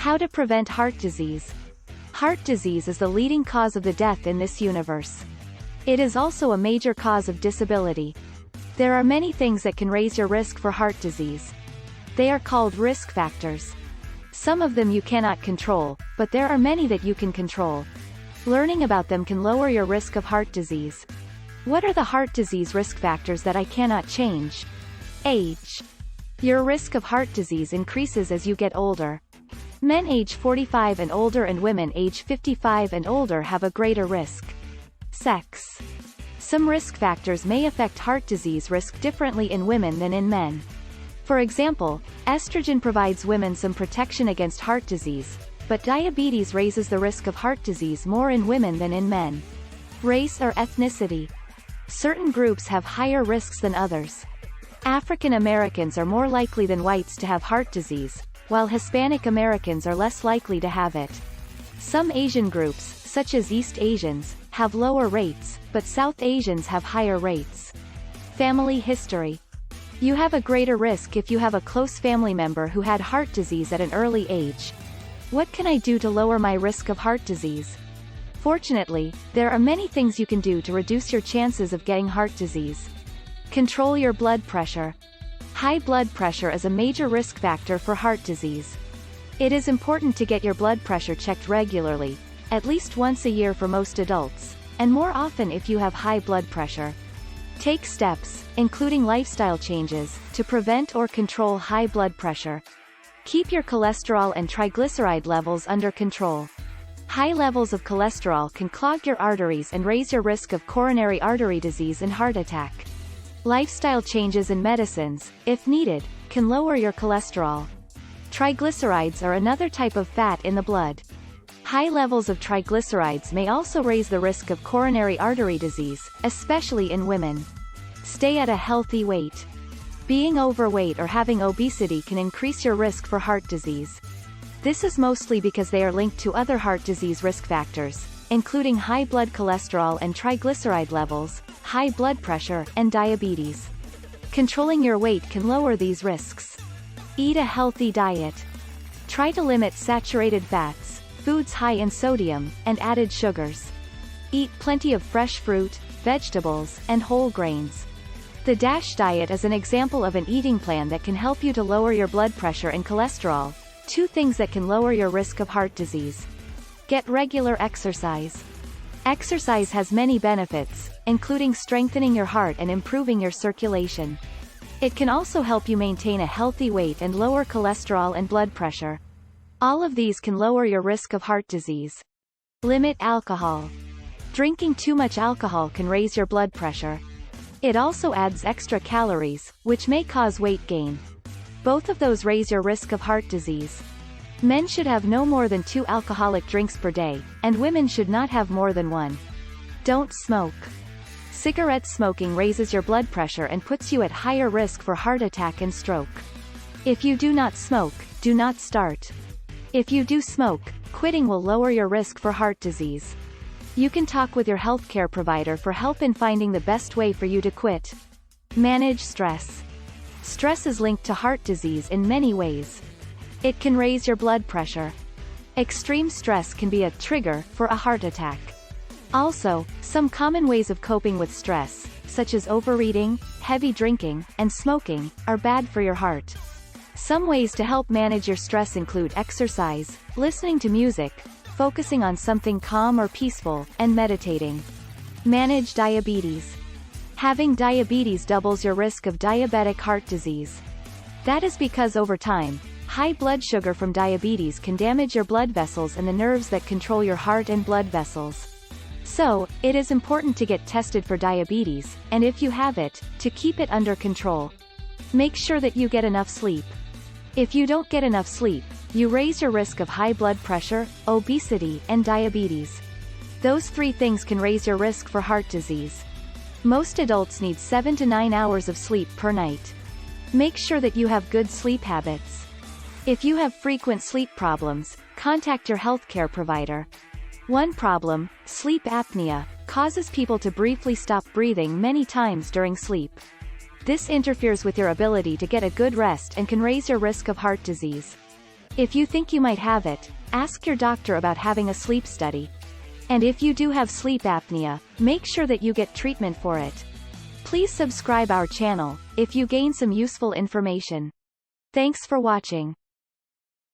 How to prevent heart disease. Heart disease is the leading cause of the death in this universe. It is also a major cause of disability. There are many things that can raise your risk for heart disease. They are called risk factors. Some of them you cannot control, but there are many that you can control. Learning about them can lower your risk of heart disease. What are the heart disease risk factors that I cannot change? Age. Your risk of heart disease increases as you get older. Men age 45 and older and women age 55 and older have a greater risk. Sex. Some risk factors may affect heart disease risk differently in women than in men. For example, estrogen provides women some protection against heart disease, but diabetes raises the risk of heart disease more in women than in men. Race or ethnicity. Certain groups have higher risks than others. African Americans are more likely than whites to have heart disease, while Hispanic Americans are less likely to have it. Some Asian groups, such as East Asians, have lower rates, but South Asians have higher rates. Family history. You have a greater risk if you have a close family member who had heart disease at an early age. What can I do to lower my risk of heart disease? Fortunately, there are many things you can do to reduce your chances of getting heart disease. Control your blood pressure. High blood pressure is a major risk factor for heart disease. It is important to get your blood pressure checked regularly, at least once a year for most adults, and more often if you have high blood pressure. Take steps, including lifestyle changes, to prevent or control high blood pressure. Keep your cholesterol and triglyceride levels under control. High levels of cholesterol can clog your arteries and raise your risk of coronary artery disease and heart attack. Lifestyle changes and medicines, if needed, can lower your cholesterol. Triglycerides are another type of fat in the blood. High levels of triglycerides may also raise the risk of coronary artery disease, especially in women. Stay at a healthy weight. Being overweight or having obesity can increase your risk for heart disease. This is mostly because they are linked to other heart disease risk factors, including high blood cholesterol and triglyceride levels, high blood pressure, and diabetes. Controlling your weight can lower these risks. Eat a healthy diet. Try to limit saturated fats, foods high in sodium, and added sugars. Eat plenty of fresh fruit, vegetables, and whole grains. The DASH diet is an example of an eating plan that can help you to lower your blood pressure and cholesterol, two things that can lower your risk of heart disease. Get regular exercise. Exercise has many benefits, including strengthening your heart and improving your circulation. It can also help you maintain a healthy weight and lower cholesterol and blood pressure. All of these can lower your risk of heart disease. Limit alcohol. Drinking too much alcohol can raise your blood pressure. It also adds extra calories, which may cause weight gain. Both of those raise your risk of heart disease. Men should have no more than 2 alcoholic drinks per day, and women should not have more than 1. Don't smoke. Cigarette smoking raises your blood pressure and puts you at higher risk for heart attack and stroke. If you do not smoke, do not start. If you do smoke, quitting will lower your risk for heart disease. You can talk with your healthcare provider for help in finding the best way for you to quit. Manage stress. Stress is linked to heart disease in many ways. It can raise your blood pressure. Extreme stress can be a trigger for a heart attack. Also, some common ways of coping with stress, such as overeating, heavy drinking, and smoking, are bad for your heart. Some ways to help manage your stress include exercise, listening to music, focusing on something calm or peaceful, and meditating. Manage diabetes. Having diabetes doubles your risk of diabetic heart disease. That is because over time, high blood sugar from diabetes can damage your blood vessels and the nerves that control your heart and blood vessels. So, it is important to get tested for diabetes, and if you have it, to keep it under control. Make sure that you get enough sleep. If you don't get enough sleep, you raise your risk of high blood pressure, obesity, and diabetes. Those 3 things can raise your risk for heart disease. Most adults need 7 to 9 hours of sleep per night. Make sure that you have good sleep habits. If you have frequent sleep problems, contact your healthcare provider. One problem, sleep apnea, causes people to briefly stop breathing many times during sleep. This interferes with your ability to get a good rest and can raise your risk of heart disease. If you think you might have it, ask your doctor about having a sleep study. And if you do have sleep apnea, make sure that you get treatment for it. Please subscribe our channel, if you gain some useful information. Thanks for watching.